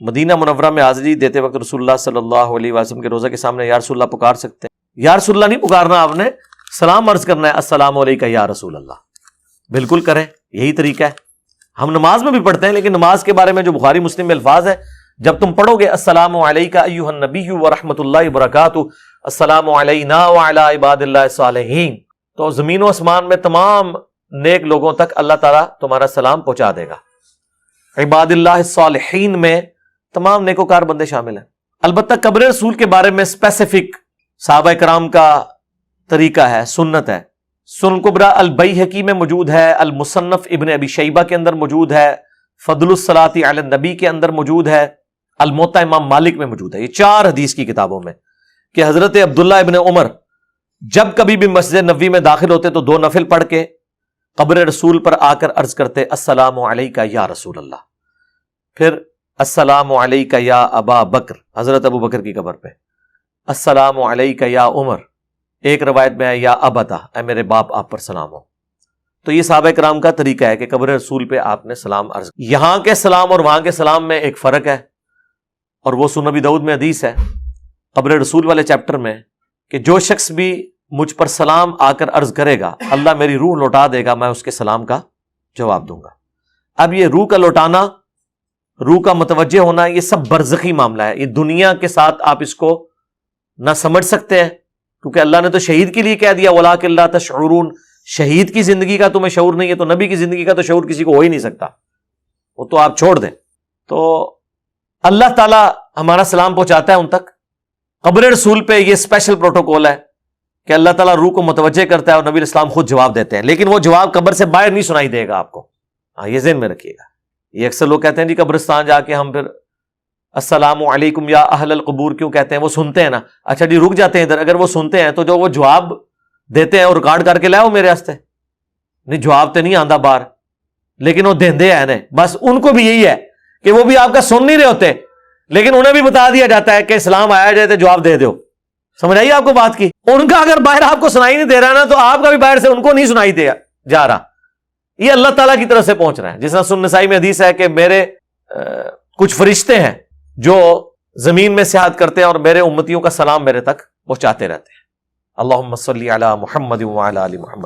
مدینہ منورہ میں حاضری دیتے وقت رسول اللہ صلی اللہ علیہ وسلم کے روضہ کے سامنے یا رسول اللہ پکار سکتے ہیں؟ یا رسول اللہ نہیں پکارنا، آپ نے سلام عرض کرنا ہے، السلام علیکم یا رسول اللہ. بالکل کریں، یہی طریقہ ہے. ہم نماز میں بھی پڑھتے ہیں، لیکن نماز کے بارے میں جو بخاری مسلم میں الفاظ ہے، جب تم پڑھو گے السلام علیکم ایھا النبی ورحمۃ اللہ وبرکاتہ، السلام علینا وعلی عباد اللہ الصالحین، تو زمین و آسمان میں تمام نیک لوگوں تک اللہ تعالیٰ تمہارا سلام پہنچا دے گا. عباد اللہ الصالحین میں تمام نیکوکار بندے شامل ہیں. البتہ قبر رسول کے بارے میں اسپیسیفک صحابہ کرام کا طریقہ ہے، سنت ہے. سنن کبریٰ البیہقی میں موجود ہے، المصنف ابن ابی شیبہ کے اندر موجود ہے، فضل الصلاۃ علی النبی کے اندر موجود ہے، الموطا امام مالک میں موجود ہے. یہ 4 حدیث کی کتابوں میں کہ حضرت عبداللہ ابن عمر جب کبھی بھی مسجد نبوی میں داخل ہوتے تو 2 نفل پڑھ کے قبر رسول پر آ کر عرض کرتے السلام علیکہ یا رسول اللہ، پھر السلام علیکہ یا ابا بکر، حضرت ابو بکر کی قبر پہ، السلام علیکہ یا عمر، ایک روایت میں ہے یا ابتا، اے میرے باپ آپ پر سلام ہو. تو یہ صحابہ کرام کا طریقہ ہے کہ قبر رسول پہ آپ نے سلام عرض. یہاں کے سلام اور وہاں کے سلام میں ایک فرق ہے، اور وہ سنن ابی داؤد میں حدیث ہے قبر رسول والے چیپٹر میں کہ جو شخص بھی مجھ پر سلام آ کر عرض کرے گا اللہ میری روح لوٹا دے گا، میں اس کے سلام کا جواب دوں گا. اب یہ روح کا لوٹانا، روح کا متوجہ ہونا، یہ سب برزخی معاملہ ہے. یہ دنیا کے ساتھ آپ اس کو نہ سمجھ سکتے ہیں، کیونکہ اللہ نے تو شہید کے لیے کہہ دیا وَلَٰكِن لَا تَشْعُرُونَ، شہید کی زندگی کا تمہیں شعور نہیں ہے، تو نبی کی زندگی کا تو شعور کسی کو ہو ہی نہیں سکتا، وہ تو آپ چھوڑ دیں. تو اللہ تعالیٰ ہمارا سلام پہنچاتا ہے ان تک. قبر رسول پہ یہ اسپیشل پروٹوکول ہے کہ اللہ تعالیٰ روح کو متوجہ کرتا ہے اور نبی علیہ السلام خود جواب دیتے ہیں، لیکن وہ جواب قبر سے باہر نہیں سنائی دے گا آپ کو. ہاں، یہ ذہن میں رکھیے گا. یہ اکثر لوگ کہتے ہیں جی قبرستان جا کے ہم پھر السلام علیکم یا اہل القبور کیوں کہتے ہیں؟ وہ سنتے ہیں نا. اچھا جی، رک جاتے ہیں ادھر. اگر وہ سنتے ہیں تو جو وہ جواب دیتے ہیں اور ریکارڈ کر کے لاؤ میرے واسطے. نہیں، جواب تو نہیں آندا باہر، لیکن وہ دیندے ہیں نا. بس ان کو بھی یہی ہے کہ وہ بھی آپ کا سن نہیں رہے ہوتے، لیکن انہیں بھی بتا دیا جاتا ہے کہ اسلام آیا جائے تو جواب دے دو. سمجھ آئیے آپ کو بات کی؟ ان کا اگر باہر آپ کو سنائی نہیں دے رہا نا، تو آپ کا بھی باہر سے ان کو نہیں سنائی دے جا رہا. یہ اللہ تعالیٰ کی طرف سے پہنچ رہا ہے. جس طرح سنن نسائی میں حدیث ہے کہ میرے کچھ فرشتے ہیں جو زمین میں سیاحت کرتے ہیں اور میرے امتیوں کا سلام میرے تک پہنچاتے رہتے ہیں. اللہم صلی علی محمد وعلی آل محمد.